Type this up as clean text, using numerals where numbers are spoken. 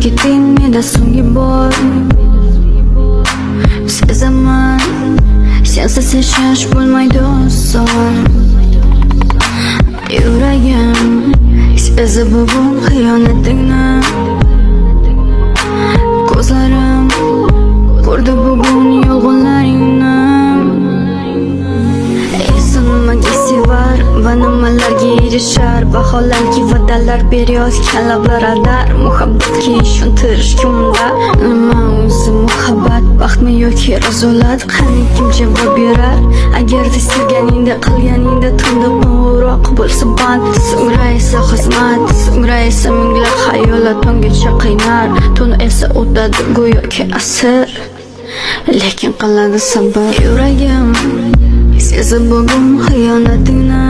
ketding menda so'nggi bor. Sezaman sensiz yashash bo'lmaydi oson. Yuragim sezib bugun xiyonatingni, ko'zlarim ko'rdi bugun yolg'onlaringni. Nimaga sevar va nimalarga erishar, vaholanki va'dalar berayotgan lablar adar. Muhabbatga ishontirish kimda? Nima o'zi muhabbat, baxtmi yoki razolat? Qani kim javob berar? Agarda sevganingda qilganingda tunda qo'ng'iroq bo'lsa band, so'ngra esa xizmat, so'ngra esa minglab xayolot tungacha qiynar. Tun esa o'tadi go'yoki asr, lekin qiladi sabr. Yuragim sezib bugun xiyonatingni,